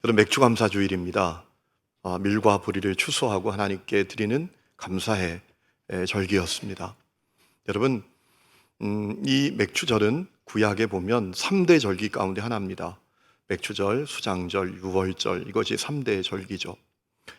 그런 맥주감사주일입니다. 밀과 보리를 추수하고 하나님께 드리는 감사의 절기였습니다. 여러분, 이 맥주절은 구약에 보면 3대 절기 가운데 하나입니다. 맥주절, 수장절, 유월절, 이것이 3대 절기죠.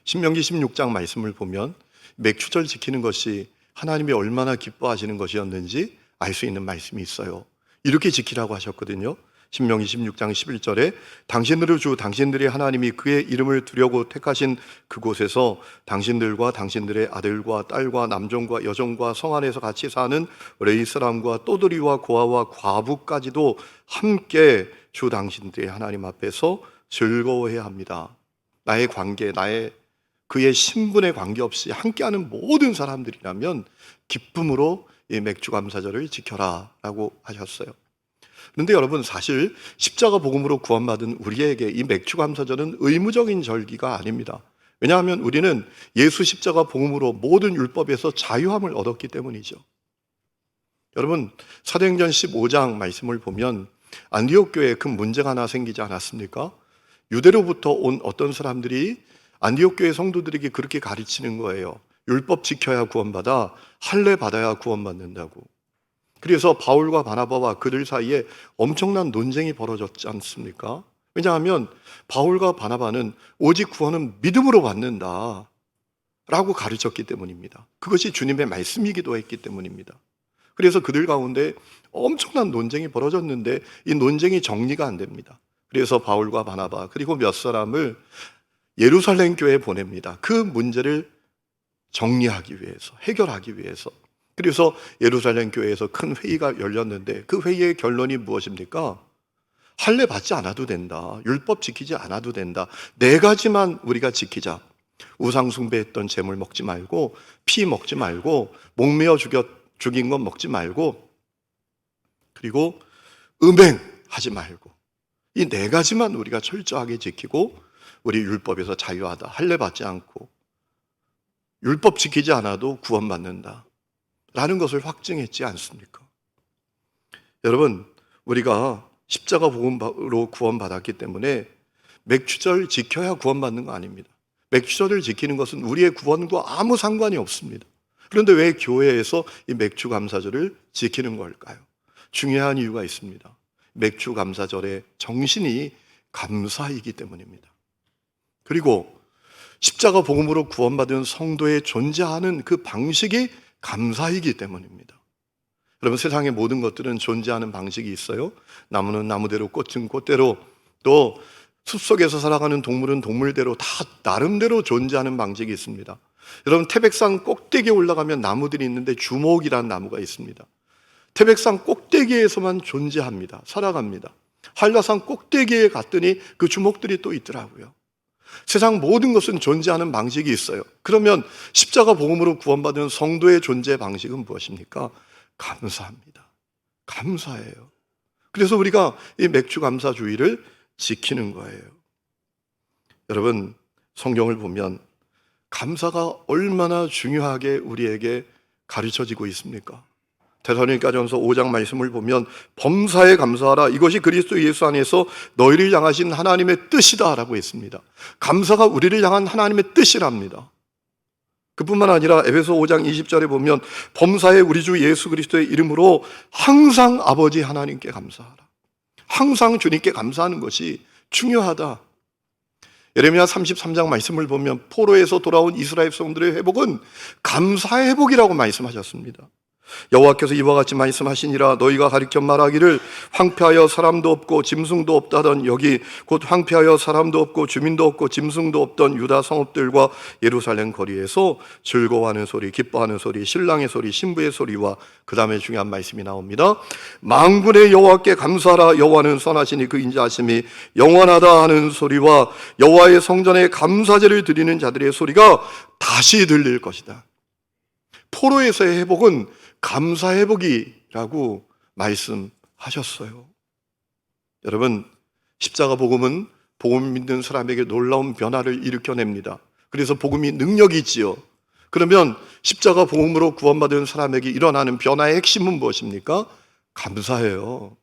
신명기 16장 말씀을 보면 맥주절 지키는 것이 하나님이 얼마나 기뻐하시는 것이었는지 알 수 있는 말씀이 있어요. 이렇게 지키라고 하셨거든요. 신명기 16장 11절에 당신들의 주 당신들의 하나님이 그의 이름을 두려고 택하신 그곳에서 당신들과 당신들의 아들과 딸과 남종과 여종과 성 안에서 같이 사는 레위 사람과 또드리와 고아와 과부까지도 함께 주 당신들의 하나님 앞에서 즐거워해야 합니다. 나의 관계, 그의 신분에 관계없이 함께하는 모든 사람들이라면 기쁨으로 이 맥주감사절을 지켜라 라고 하셨어요. 그런데 여러분, 사실 십자가 복음으로 구원받은 우리에게 이 맥주감사절은 의무적인 절기가 아닙니다. 왜냐하면 우리는 예수 십자가 복음으로 모든 율법에서 자유함을 얻었기 때문이죠. 여러분, 사도행전 15장 말씀을 보면 안디옥 교회에 큰 문제가 하나 생기지 않았습니까? 유대로부터 온 어떤 사람들이 안디옥 교회 성도들에게 그렇게 가르치는 거예요. 율법 지켜야 구원받아, 할례 받아야 구원받는다고. 그래서 바울과 바나바와 그들 사이에 엄청난 논쟁이 벌어졌지 않습니까? 왜냐하면 바울과 바나바는 오직 구원은 믿음으로 받는다 라고 가르쳤기 때문입니다. 그것이 주님의 말씀이기도 했기 때문입니다. 그래서 그들 가운데 엄청난 논쟁이 벌어졌는데 이 논쟁이 정리가 안 됩니다. 그래서 바울과 바나바 그리고 몇 사람을 예루살렘 교회에 보냅니다. 그 문제를 정리하기 위해서, 해결하기 위해서. 그래서 예루살렘 교회에서 큰 회의가 열렸는데 그 회의의 결론이 무엇입니까? 할례 받지 않아도 된다. 율법 지키지 않아도 된다. 4가지만 우리가 지키자. 우상 숭배했던 재물 먹지 말고, 피 먹지 말고, 목매어 죽인 것 먹지 말고, 그리고 음행하지 말고, 이 4가지만 우리가 철저하게 지키고 우리 율법에서 자유하다. 할례 받지 않고 율법 지키지 않아도 구원받는다 라는 것을 확증했지 않습니까? 여러분, 우리가 십자가 복음으로 구원받았기 때문에 맥주절 지켜야 구원받는 거 아닙니다. 맥주절을 지키는 것은 우리의 구원과 아무 상관이 없습니다. 그런데 왜 교회에서 이 맥주감사절을 지키는 걸까요? 중요한 이유가 있습니다. 맥주감사절의 정신이 감사이기 때문입니다. 그리고 십자가 복음으로 구원받은 성도의 존재하는 그 방식이 감사이기 때문입니다. 여러분, 세상의 모든 것들은 존재하는 방식이 있어요. 나무는 나무대로, 꽃은 꽃대로, 또 숲속에서 살아가는 동물은 동물대로 다 나름대로 존재하는 방식이 있습니다. 여러분, 태백산 꼭대기에 올라가면 나무들이 있는데 주목이라는 나무가 있습니다. 태백산 꼭대기에서만 존재합니다. 살아갑니다. 한라산 꼭대기에 갔더니 그 주목들이 또 있더라고요. 세상 모든 것은 존재하는 방식이 있어요. 그러면 십자가 복음으로 구원받은 성도의 존재 방식은 무엇입니까? 감사합니다. 감사해요. 그래서 우리가 이 맥주감사주의를 지키는 거예요. 여러분, 성경을 보면 감사가 얼마나 중요하게 우리에게 가르쳐지고 있습니까? 데살로니가전서 5장 말씀을 보면 범사에 감사하라. 이것이 그리스도 예수 안에서 너희를 향하신 하나님의 뜻이다 라고 했습니다. 감사가 우리를 향한 하나님의 뜻이랍니다. 그뿐만 아니라 에베소 5장 20절에 보면 범사에 우리 주 예수 그리스도의 이름으로 항상 아버지 하나님께 감사하라. 항상 주님께 감사하는 것이 중요하다. 예레미야 33장 말씀을 보면 포로에서 돌아온 이스라엘 백성들의 회복은 감사의 회복이라고 말씀하셨습니다. 여호와께서 이와 같이 말씀하시니라. 너희가 가리켜 말하기를 황폐하여 사람도 없고 짐승도 없다던 여기 곧 황폐하여 사람도 없고 주민도 없고 짐승도 없던 유다 성읍들과 예루살렘 거리에서 즐거워하는 소리, 기뻐하는 소리, 신랑의 소리, 신부의 소리와 그 다음에 중요한 말씀이 나옵니다. 만군의 여호와께 감사하라. 여호와는 선하시니 그 인자하심이 영원하다 하는 소리와 여호와의 성전에 감사제를 드리는 자들의 소리가 다시 들릴 것이다. 포로에서의 회복은 감사 회복이라고 말씀하셨어요. 여러분, 십자가 복음은 복음 믿는 사람에게 놀라운 변화를 일으켜냅니다. 그래서 복음이 능력이 있지요. 그러면 십자가 복음으로 구원받은 사람에게 일어나는 변화의 핵심은 무엇입니까? 감사예요.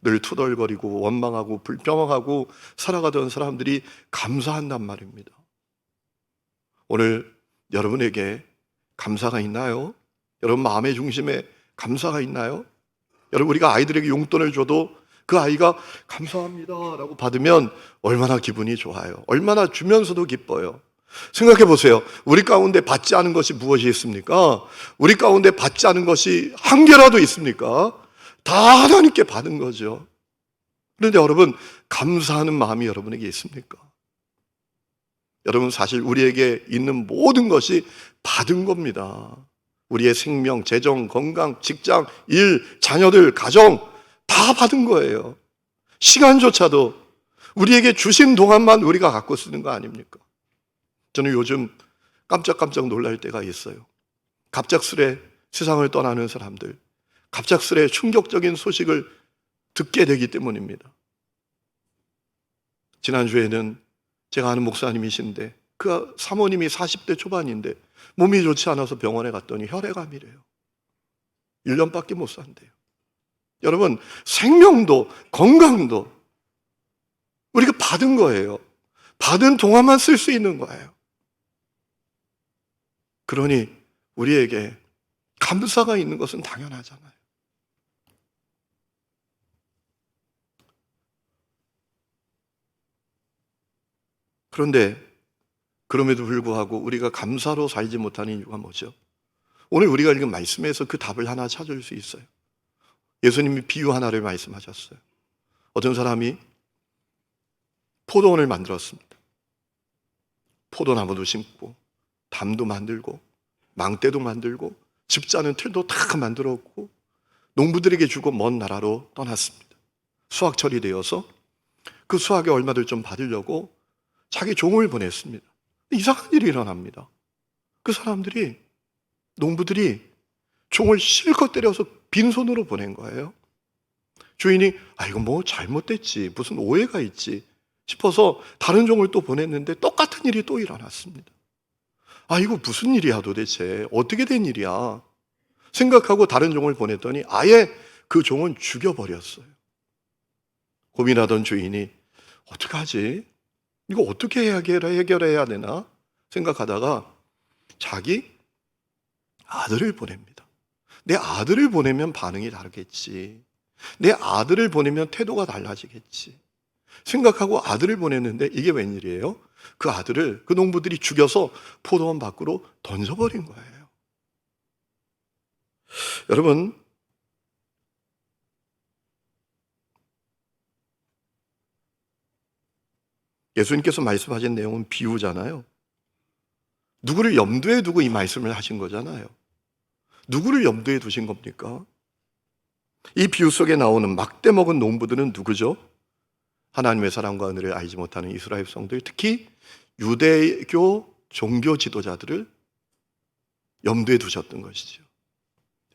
늘 투덜거리고 원망하고 불평하고 살아가던 사람들이 감사한단 말입니다. 오늘 여러분에게 감사가 있나요? 여러분 마음의 중심에 감사가 있나요? 여러분, 우리가 아이들에게 용돈을 줘도 그 아이가 감사합니다 라고 받으면 얼마나 기분이 좋아요. 얼마나 주면서도 기뻐요. 생각해 보세요. 우리 가운데 받지 않은 것이 무엇이 있습니까? 우리 가운데 받지 않은 것이 한 개라도 있습니까? 다 하나님께 받은 거죠. 그런데 여러분, 감사하는 마음이 여러분에게 있습니까? 여러분, 사실 우리에게 있는 모든 것이 받은 겁니다. 우리의 생명, 재정, 건강, 직장, 일, 자녀들, 가정 다 받은 거예요. 시간조차도 우리에게 주신 동안만 우리가 갖고 쓰는 거 아닙니까? 저는 요즘 깜짝깜짝 놀랄 때가 있어요. 갑작스레 세상을 떠나는 사람들, 갑작스레 충격적인 소식을 듣게 되기 때문입니다. 지난주에는 제가 아는 목사님이신데 그 사모님이 40대 초반인데 몸이 좋지 않아서 병원에 갔더니 혈액암이래요. 1년밖에 못 산대요. 여러분, 생명도 건강도 우리가 받은 거예요. 받은 동안만 쓸 수 있는 거예요. 그러니 우리에게 감사가 있는 것은 당연하잖아요. 그런데 그럼에도 불구하고 우리가 감사로 살지 못하는 이유가 뭐죠? 오늘 우리가 읽은 말씀에서 그 답을 하나 찾을 수 있어요. 예수님이 비유 하나를 말씀하셨어요. 어떤 사람이 포도원을 만들었습니다. 포도나무도 심고 담도 만들고 망대도 만들고 집 자는 틀도 다 만들었고 농부들에게 주고 먼 나라로 떠났습니다. 수확철이 되어서 그 수확의 얼마를 좀 받으려고 자기 종을 보냈습니다. 이상한 일이 일어납니다. 그 사람들이, 농부들이 종을 실컷 때려서 빈손으로 보낸 거예요. 주인이 이거 뭐 잘못됐지, 무슨 오해가 있지 싶어서 다른 종을 또 보냈는데 똑같은 일이 또 일어났습니다. 이거 무슨 일이야 도대체, 어떻게 된 일이야 생각하고 다른 종을 보냈더니 아예 그 종은 죽여버렸어요. 고민하던 주인이 어떡하지? 이거 어떻게 해결해야 되나 생각하다가 자기 아들을 보냅니다. 내 아들을 보내면 반응이 다르겠지. 내 아들을 보내면 태도가 달라지겠지 생각하고 아들을 보냈는데 이게 웬일이에요? 그 아들을 그 농부들이 죽여서 포도원 밖으로 던져버린 거예요. 여러분, 예수님께서 말씀하신 내용은 비유잖아요. 누구를 염두에 두고 이 말씀을 하신 거잖아요. 누구를 염두에 두신 겁니까? 이 비유 속에 나오는 막대 먹은 농부들은 누구죠? 하나님의 사랑과 은혜를 알지 못하는 이스라엘 백성들, 특히 유대교 종교 지도자들을 염두에 두셨던 것이죠.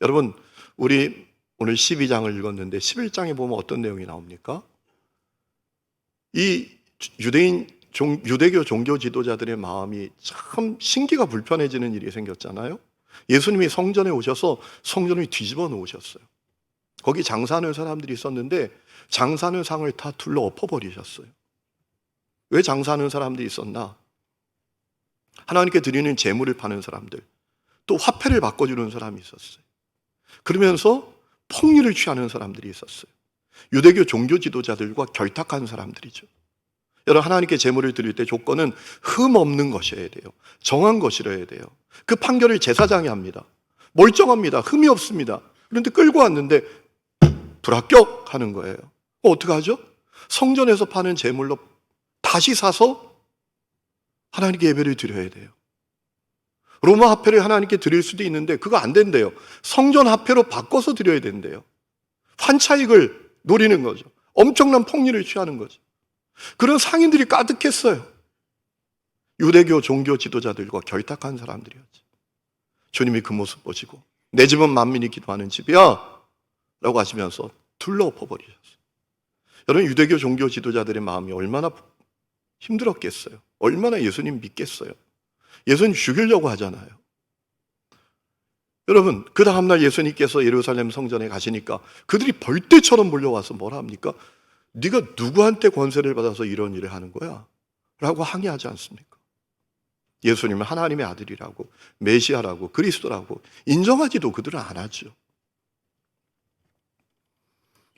여러분, 우리 오늘 12장을 읽었는데 11장에 보면 어떤 내용이 나옵니까? 이 유대교 종교 지도자들의 마음이 참 신기가 불편해지는 일이 생겼잖아요. 예수님이 성전에 오셔서 성전을 뒤집어 놓으셨어요. 거기 장사하는 사람들이 있었는데 장사하는 상을 다 둘러 엎어버리셨어요. 왜 장사하는 사람들이 있었나? 하나님께 드리는 제물을 파는 사람들, 또 화폐를 바꿔주는 사람이 있었어요. 그러면서 폭리를 취하는 사람들이 있었어요. 유대교 종교 지도자들과 결탁한 사람들이죠. 여러분, 하나님께 제물을 드릴 때 조건은 흠 없는 것이어야 돼요. 정한 것이어야 돼요. 그 판결을 제사장이 합니다. 멀쩡합니다. 흠이 없습니다. 그런데 끌고 왔는데 불합격하는 거예요. 어떻게 하죠? 성전에서 파는 제물로 다시 사서 하나님께 예배를 드려야 돼요. 로마 화폐를 하나님께 드릴 수도 있는데 그거 안 된대요. 성전 화폐로 바꿔서 드려야 된대요. 환차익을 노리는 거죠. 엄청난 폭리를 취하는 거죠. 그런 상인들이 가득했어요. 유대교 종교 지도자들과 결탁한 사람들이었죠. 주님이 그 모습 보시고 내 집은 만민이 기도하는 집이야 라고 하시면서 둘러엎어버리셨어요. 여러분, 유대교 종교 지도자들의 마음이 얼마나 힘들었겠어요. 얼마나 예수님 믿겠어요. 예수님 죽이려고 하잖아요. 여러분, 그 다음날 예수님께서 예루살렘 성전에 가시니까 그들이 벌떼처럼 몰려와서 뭐라 합니까? 네가 누구한테 권세를 받아서 이런 일을 하는 거야? 라고 항의하지 않습니까? 예수님은 하나님의 아들이라고, 메시아라고, 그리스도라고 인정하지도 그들은 안 하죠.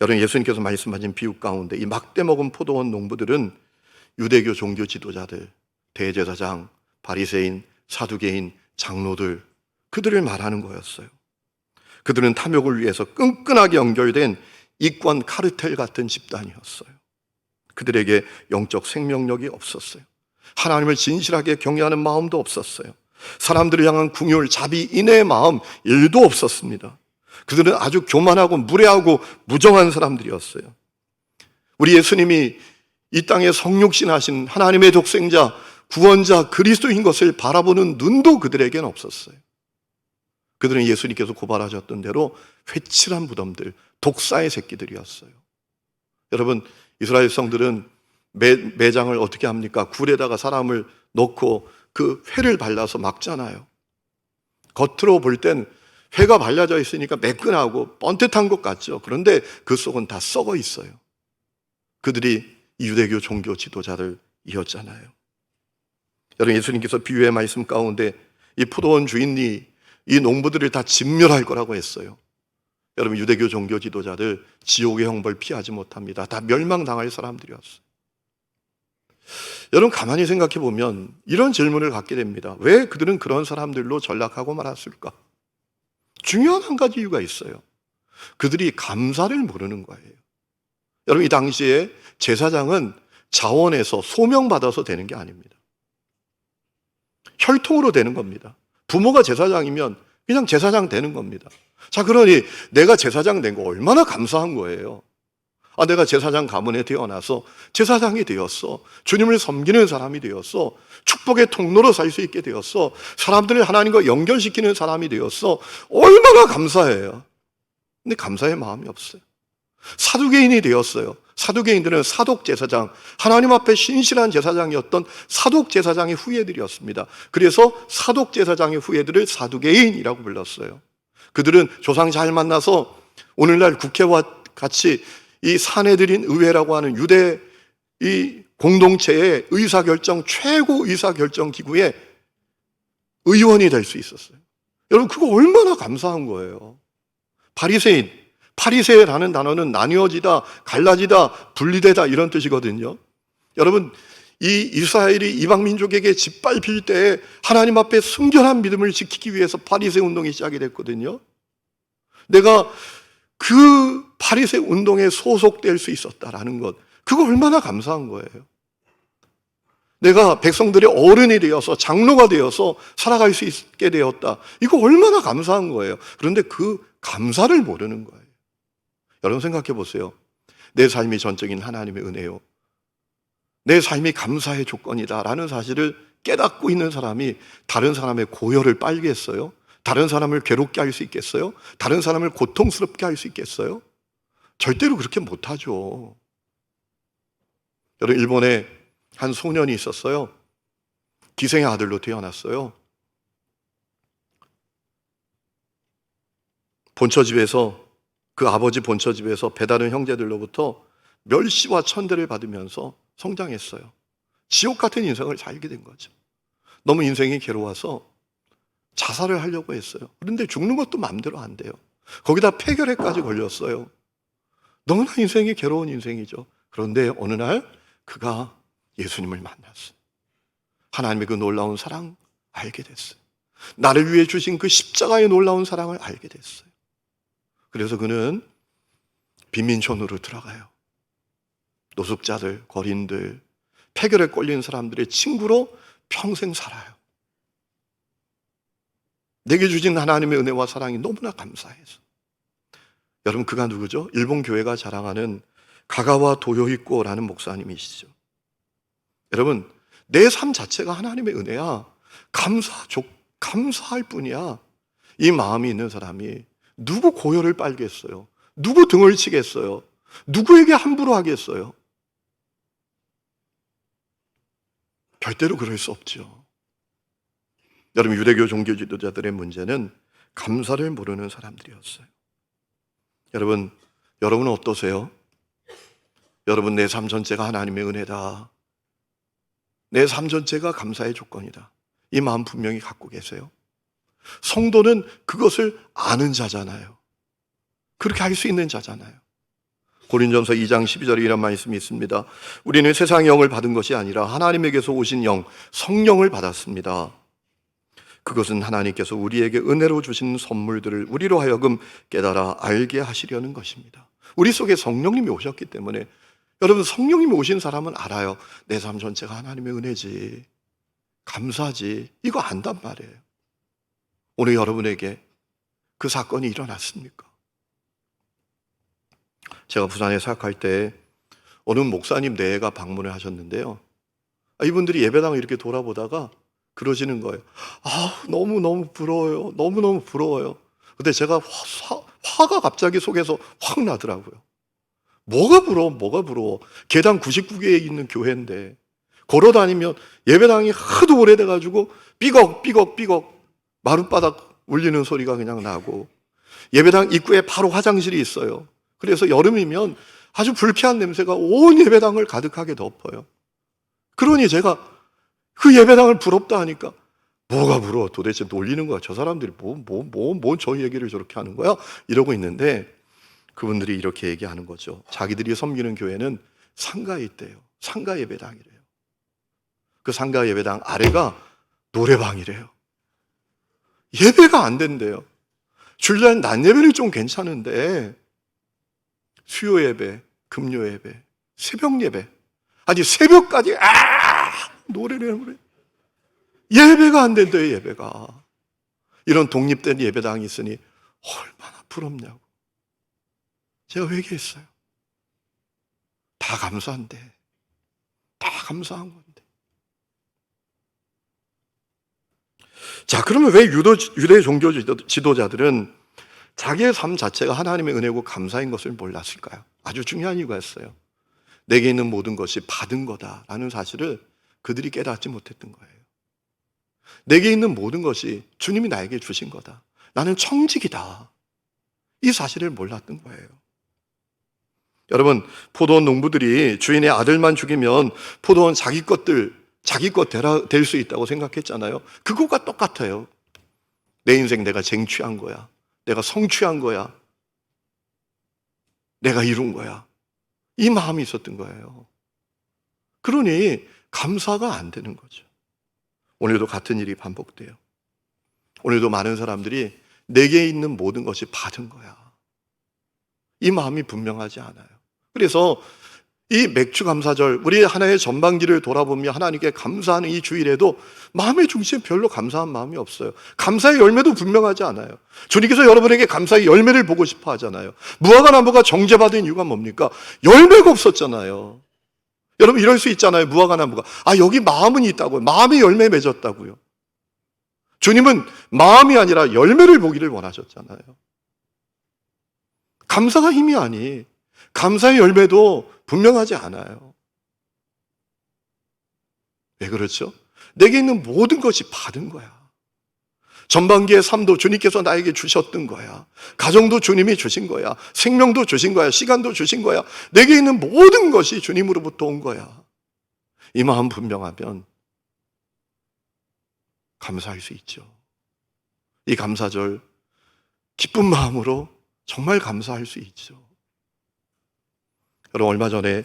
여러분, 예수님께서 말씀하신 비유 가운데 이 막대 먹은 포도원 농부들은 유대교 종교 지도자들, 대제사장, 바리새인, 사두개인, 장로들, 그들을 말하는 거였어요. 그들은 탐욕을 위해서 끈끈하게 연결된 이권 카르텔 같은 집단이었어요. 그들에게 영적 생명력이 없었어요. 하나님을 진실하게 경외하는 마음도 없었어요. 사람들을 향한 궁율, 자비, 인애의 마음 1도 없었습니다. 그들은 아주 교만하고 무례하고 무정한 사람들이었어요. 우리 예수님이 이 땅에 성육신하신 하나님의 독생자, 구원자, 그리스도인 것을 바라보는 눈도 그들에게는 없었어요. 그들은 예수님께서 고발하셨던 대로 회칠한 무덤들, 독사의 새끼들이었어요. 여러분, 이스라엘 성들은 매장을 어떻게 합니까? 굴에다가 사람을 넣고 그 회를 발라서 막잖아요. 겉으로 볼 땐 회가 발라져 있으니까 매끈하고 뻔듯한 것 같죠. 그런데 그 속은 다 썩어 있어요. 그들이 유대교 종교 지도자들이었잖아요. 여러분, 예수님께서 비유의 말씀 가운데 이 포도원 주인이 이 농부들을 다 진멸할 거라고 했어요. 여러분, 유대교 종교 지도자들 지옥의 형벌 피하지 못합니다. 다 멸망당할 사람들이었어요. 여러분, 가만히 생각해 보면 이런 질문을 갖게 됩니다. 왜 그들은 그런 사람들로 전락하고 말았을까? 중요한 한 가지 이유가 있어요. 그들이 감사를 모르는 거예요. 여러분, 이 당시에 제사장은 자원에서 소명받아서 되는 게 아닙니다. 혈통으로 되는 겁니다. 부모가 제사장이면 그냥 제사장 되는 겁니다. 자, 그러니 내가 제사장 된 거 얼마나 감사한 거예요. 내가 제사장 가문에 태어나서 제사장이 되었어. 주님을 섬기는 사람이 되었어. 축복의 통로로 살 수 있게 되었어. 사람들을 하나님과 연결시키는 사람이 되었어. 얼마나 감사해요. 근데 감사의 마음이 없어요. 사두개인이 되었어요. 사두개인들은 사독제사장, 하나님 앞에 신실한 제사장이었던 사독제사장의 후예들이었습니다. 그래서 사독제사장의 후예들을 사두개인이라고 불렀어요. 그들은 조상 잘 만나서 오늘날 국회와 같이 이 사내들인 의회라고 하는 유대 이 공동체의 의사결정, 최고 의사결정 기구의 의원이 될 수 있었어요. 여러분, 그거 얼마나 감사한 거예요. 바리새인, 파리새라는 단어는 나뉘어지다, 갈라지다, 분리되다 이런 뜻이거든요. 여러분, 이 이스라엘이 이방 민족에게 짓밟힐 때 하나님 앞에 순결한 믿음을 지키기 위해서 바리새 운동이 시작이 됐거든요. 내가 그 바리새 운동에 소속될 수 있었다라는 것, 그거 얼마나 감사한 거예요. 내가 백성들의 어른이 되어서 장로가 되어서 살아갈 수 있게 되었다. 이거 얼마나 감사한 거예요. 그런데 그 감사를 모르는 거예요. 여러분, 생각해 보세요. 내 삶이 전적인 하나님의 은혜요, 내 삶이 감사의 조건이다라는 사실을 깨닫고 있는 사람이 다른 사람의 고열을 빨겠어요? 다른 사람을 괴롭게 할 수 있겠어요? 다른 사람을 고통스럽게 할 수 있겠어요? 절대로 그렇게 못하죠. 여러분, 일본에 한 소년이 있었어요. 기생의 아들로 태어났어요. 본처집에서, 그 아버지 본처집에서 배다른 형제들로부터 멸시와 천대를 받으면서 성장했어요. 지옥 같은 인생을 살게 된 거죠. 너무 인생이 괴로워서 자살을 하려고 했어요. 그런데 죽는 것도 마음대로 안 돼요. 거기다 폐결핵까지 걸렸어요. 너무나 인생이 괴로운 인생이죠. 그런데 어느 날 그가 예수님을 만났어요. 하나님의 그 놀라운 사랑 알게 됐어요. 나를 위해 주신 그 십자가의 놀라운 사랑을 알게 됐어요. 그래서 그는 빈민촌으로 들어가요. 노숙자들, 거린들, 폐결에 걸린 사람들의 친구로 평생 살아요. 내게 주신 하나님의 은혜와 사랑이 너무나 감사해서. 여러분, 그가 누구죠? 일본 교회가 자랑하는 가가와 도요히코라는 목사님이시죠. 여러분, 내 삶 자체가 하나님의 은혜야. 감사할 뿐이야. 이 마음이 있는 사람이 누구 고열을 빨겠어요? 누구 등을 치겠어요? 누구에게 함부로 하겠어요? 절대로 그럴 수 없죠. 여러분, 유대교 종교 지도자들의 문제는 감사를 모르는 사람들이었어요. 여러분은 어떠세요? 여러분, 내 삶 전체가 하나님의 은혜다. 내 삶 전체가 감사의 조건이다. 이 마음 분명히 갖고 계세요. 성도는 그것을 아는 자잖아요. 그렇게 할 수 있는 자잖아요. 고린전서 2장 12절에 이런 말씀이 있습니다. 우리는 세상의 영을 받은 것이 아니라 하나님에게서 오신 영, 성령을 받았습니다. 그것은 하나님께서 우리에게 은혜로 주신 선물들을 우리로 하여금 깨달아 알게 하시려는 것입니다. 우리 속에 성령님이 오셨기 때문에, 여러분, 성령님이 오신 사람은 알아요. 내 삶 전체가 하나님의 은혜지, 감사지, 이거 안단 말이에요. 오늘 여러분에게 그 사건이 일어났습니까? 제가 부산에 사역할 때 어느 목사님 내외가 방문을 하셨는데요, 이분들이 예배당을 이렇게 돌아보다가 그러시는 거예요. 너무너무 부러워요. 너무너무 부러워요. 근데 제가 화가 갑자기 속에서 확 나더라고요. 뭐가 부러워? 계단 99개에 있는 교회인데 걸어다니면 예배당이 하도 오래돼가지고 삐걱 마룻바닥 울리는 소리가 그냥 나고, 예배당 입구에 바로 화장실이 있어요. 그래서 여름이면 아주 불쾌한 냄새가 온 예배당을 가득하게 덮어요. 그러니 제가 그 예배당을 부럽다 하니까, 뭐가 부러워? 도대체 놀리는 거야. 저 사람들이 저 얘기를 저렇게 하는 거야? 이러고 있는데, 그분들이 이렇게 얘기하는 거죠. 자기들이 섬기는 교회는 상가에 있대요. 상가 예배당이래요. 그 상가 예배당 아래가 노래방이래요. 예배가 안 된대요. 주일날 낮 예배는 좀 괜찮은데 수요 예배, 금요 예배, 새벽 예배, 아니 새벽까지 노래를 해버려. 예배가 안 된대요. 예배가. 이런 독립된 예배당이 있으니 얼마나 부럽냐고 제가 회개했어요. 다 감사한데, 다 감사한 건데. 자, 그러면 왜 유대 종교 지도자들은 자기의 삶 자체가 하나님의 은혜고 감사인 것을 몰랐을까요? 아주 중요한 이유가 있어요. 내게 있는 모든 것이 받은 거다라는 사실을 그들이 깨닫지 못했던 거예요. 내게 있는 모든 것이 주님이 나에게 주신 거다. 나는 청직이다. 이 사실을 몰랐던 거예요. 여러분, 포도원 농부들이 주인의 아들만 죽이면 포도원 자기 것 될 수 있다고 생각했잖아요. 그것과 똑같아요. 내 인생 내가 쟁취한 거야. 내가 성취한 거야. 내가 이룬 거야. 이 마음이 있었던 거예요. 그러니 감사가 안 되는 거죠. 오늘도 같은 일이 반복돼요. 오늘도 많은 사람들이 내게 있는 모든 것이 받은 거야. 이 마음이 분명하지 않아요. 그래서 이 맥주 감사절, 우리 하나의 전반기를 돌아보며 하나님께 감사하는 이 주일에도 마음의 중심에 별로 감사한 마음이 없어요. 감사의 열매도 분명하지 않아요. 주님께서 여러분에게 감사의 열매를 보고 싶어 하잖아요. 무화과 나무가 정죄받은 이유가 뭡니까? 열매가 없었잖아요. 여러분, 이럴 수 있잖아요. 무화과 나무가 여기 마음은 있다고요. 마음이 열매 맺었다고요. 주님은 마음이 아니라 열매를 보기를 원하셨잖아요. 감사가 힘이 아니, 감사의 열매도 분명하지 않아요. 왜 그렇죠? 내게 있는 모든 것이 받은 거야. 전반기의 삶도 주님께서 나에게 주셨던 거야. 가정도 주님이 주신 거야. 생명도 주신 거야. 시간도 주신 거야. 내게 있는 모든 것이 주님으로부터 온 거야. 이 마음 분명하면 감사할 수 있죠. 이 감사절 기쁜 마음으로 정말 감사할 수 있죠. 여러분, 얼마 전에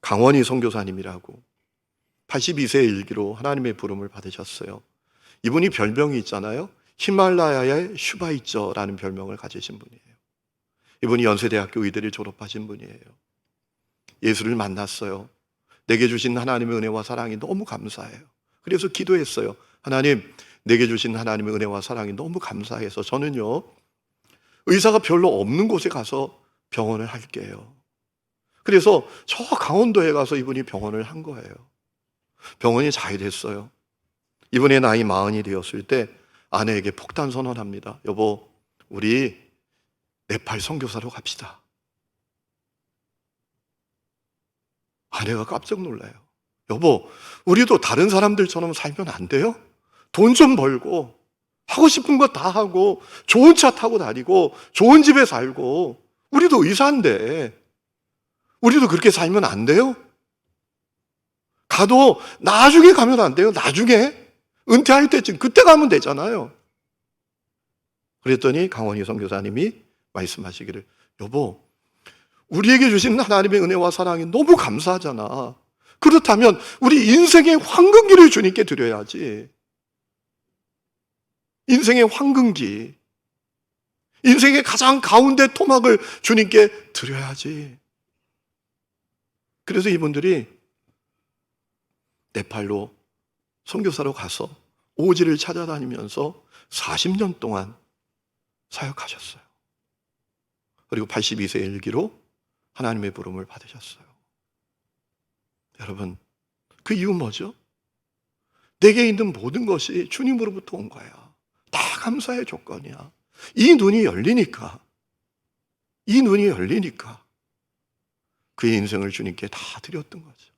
강원희 선교사님이라고 82세의 일기로 하나님의 부름을 받으셨어요. 이분이 별명이 있잖아요. 히말라야의 슈바이처라는 별명을 가지신 분이에요. 이분이 연세대학교 의대를 졸업하신 분이에요. 예수를 만났어요. 내게 주신 하나님의 은혜와 사랑이 너무 감사해요. 그래서 기도했어요. 하나님, 내게 주신 하나님의 은혜와 사랑이 너무 감사해서 저는요, 의사가 별로 없는 곳에 가서 병원을 할게요. 그래서 저 강원도에 가서 이분이 병원을 한 거예요. 병원이 잘 됐어요. 이분의 나이 40이 되었을 때 아내에게 폭탄 선언합니다. 여보, 우리 네팔 선교사로 갑시다. 아내가 깜짝 놀라요. 여보, 우리도 다른 사람들처럼 살면 안 돼요? 돈 좀 벌고 하고 싶은 거 다 하고 좋은 차 타고 다니고 좋은 집에 살고, 우리도 의사인데 우리도 그렇게 살면 안 돼요? 가도 나중에 가면 안 돼요? 나중에? 은퇴할 때쯤 그때 가면 되잖아요. 그랬더니 강원희 선교사님이 말씀하시기를, 여보, 우리에게 주신 하나님의 은혜와 사랑이 너무 감사하잖아. 그렇다면 우리 인생의 황금기를 주님께 드려야지. 인생의 황금기, 인생의 가장 가운데 토막을 주님께 드려야지. 그래서 이분들이 네팔로 선교사로 가서 오지를 찾아다니면서 40년 동안 사역하셨어요. 그리고 82세 일기로 하나님의 부름을 받으셨어요. 여러분, 그 이유 뭐죠? 내게 있는 모든 것이 주님으로부터 온 거야. 다 감사의 조건이야. 이 눈이 열리니까 그의 인생을 주님께 다 드렸던 거죠.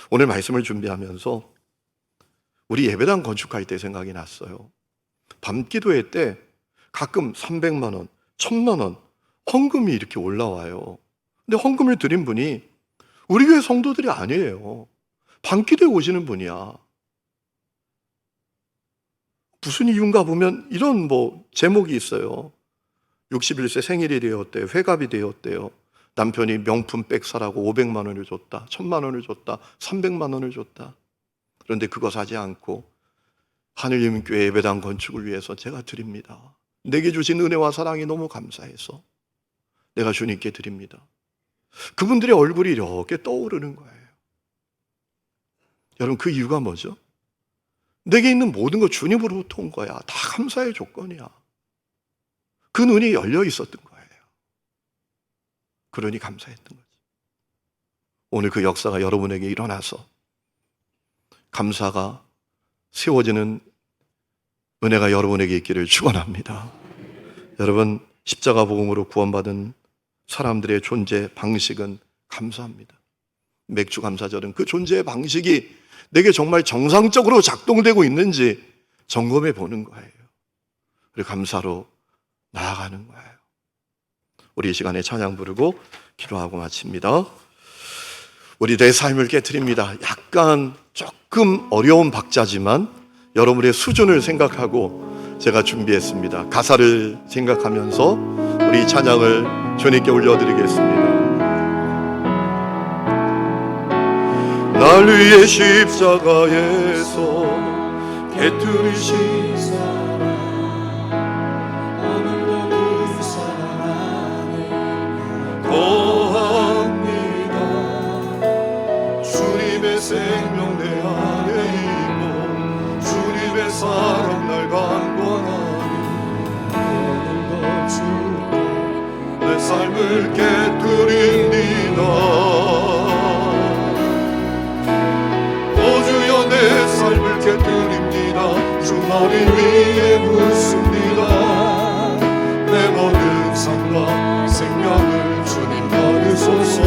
오늘 말씀을 준비하면서 우리 예배당 건축할 때 생각이 났어요. 밤기도회 때 가끔 300만 원, 1000만 원 헌금이 이렇게 올라와요. 근데 헌금을 드린 분이 우리 교회 성도들이 아니에요. 밤기도에 오시는 분이야. 무슨 이유인가 보면 이런 제목이 있어요. 61세 생일이 되었대요. 회갑이 되었대요. 남편이 명품 백 사라고 500만 원을 줬다, 1000만 원을 줬다, 300만 원을 줬다. 그런데 그거 사지 않고 하늘님교회 예배당 건축을 위해서 제가 드립니다. 내게 주신 은혜와 사랑이 너무 감사해서 내가 주님께 드립니다. 그분들의 얼굴이 이렇게 떠오르는 거예요. 여러분, 그 이유가 뭐죠? 내게 있는 모든 것 주님으로부터 온 거야. 다 감사의 조건이야. 그 눈이 열려 있었던 거예요. 그러니 감사했던 거죠. 오늘 그 역사가 여러분에게 일어나서 감사가 세워지는 은혜가 여러분에게 있기를 축원합니다. 여러분, 십자가 복음으로 구원받은 사람들의 존재 방식은 감사합니다. 맥주 감사절은 그 존재의 방식이 내게 정말 정상적으로 작동되고 있는지 점검해 보는 거예요. 그리고 감사로 나아가는 거예요. 우리 이 시간에 찬양 부르고 기도하고 마칩니다. 우리 내 삶을 깨트립니다. 약간 조금 어려운 박자지만 여러분의 수준을 생각하고 제가 준비했습니다. 가사를 생각하면서 우리 찬양을 주님께 올려드리겠습니다. 날 위해 십자가에서 깨뜨리신 사랑, 오늘도 그 사랑 안에 거합니다. 주님의 생명 내 안에 있고 주님의 사랑 날 강권하니 오늘도 주께 내 삶을 깨뜨립니다. 내 삶을 깨뜨립니다. 주 머리 위에 붓습니다. 내 모든 삶과 생명을 주님 받으소서.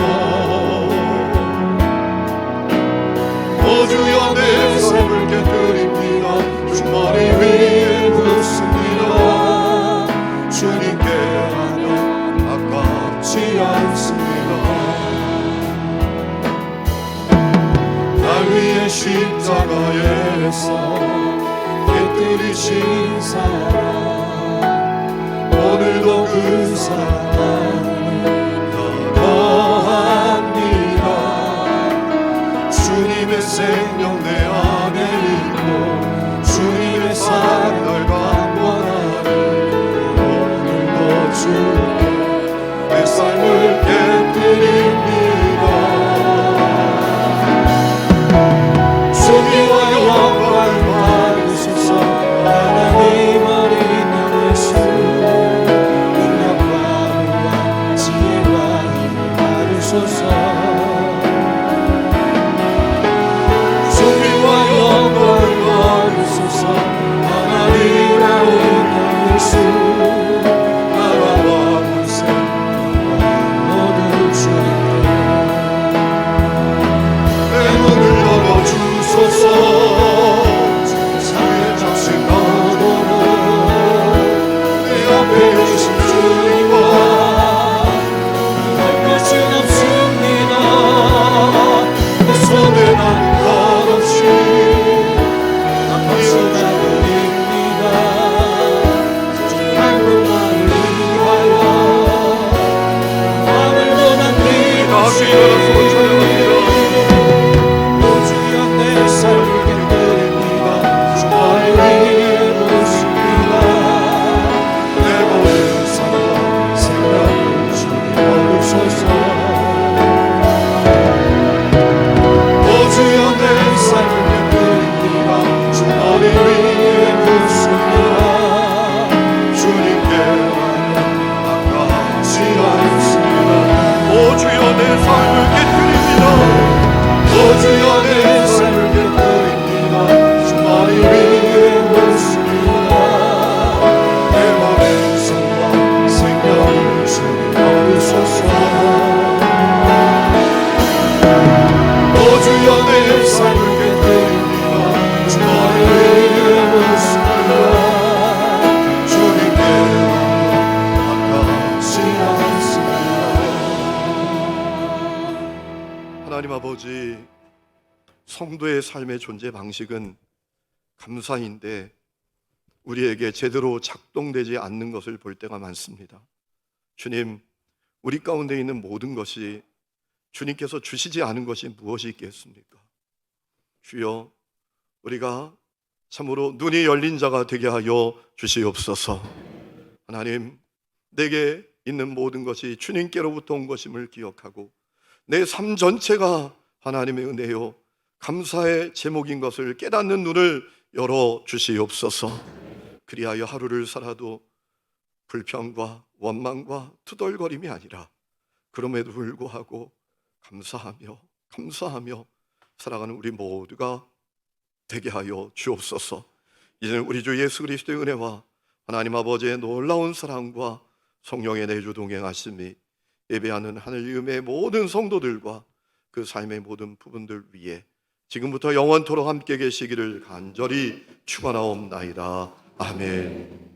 오 주여 내 삶을 깨뜨립니다. 주 머리 위에 붓습니다. 주님께 하면 아깝지 않습니다. 위에 십자가에서 깨뜨리신 사랑, 오늘도 그 사랑 거합니다. 주님의 생명 내 안에 있고 주님의 사랑 날 강권하니 오늘도 주께 내 삶을 깨뜨립니다. 존귀와 영광을 받으소서. 하나님 어린 양 예수, 능력과 은혜와 지혜와 힘을 받으소서. 존귀와 영광을 받으소서. 하나님 어린 양 예수, 나라와 권세 모두 주님께 내 눈을 열어주소서. 주의 자신 내 삶을 깨뜨립니다. 주여 내 삶을 깨뜨립니다. 주만이 위에 놓습니다. 내 맘의 삶과 생명을 주님 받으소서. 주여 내 삶을 깨뜨립니다. 주만이 위에 놓습니다. 주님께 아깝지 않습니다. 하나님 아버지, 성도의 삶의 존재 방식은 감사인데 우리에게 제대로 작동되지 않는 것을 볼 때가 많습니다. 주님, 우리 가운데 있는 모든 것이 주님께서 주시지 않은 것이 무엇이 있겠습니까? 주여, 우리가 참으로 눈이 열린 자가 되게 하여 주시옵소서. 하나님, 내게 있는 모든 것이 주님께로부터 온 것임을 기억하고 내 삶 전체가 하나님의 은혜요 감사의 제목인 것을 깨닫는 눈을 열어 주시옵소서. 그리하여 하루를 살아도 불평과 원망과 투덜거림이 아니라 그럼에도 불구하고 감사하며 살아가는 우리 모두가 되게 하여 주옵소서. 이제는 우리 주 예수 그리스도의 은혜와 하나님 아버지의 놀라운 사랑과 성령의 내주 동행하심이 예배하는 하늘님의 모든 성도들과 그 삶의 모든 부분들 위에 지금부터 영원토록 함께 계시기를 간절히 축원하옵나이다. 아멘.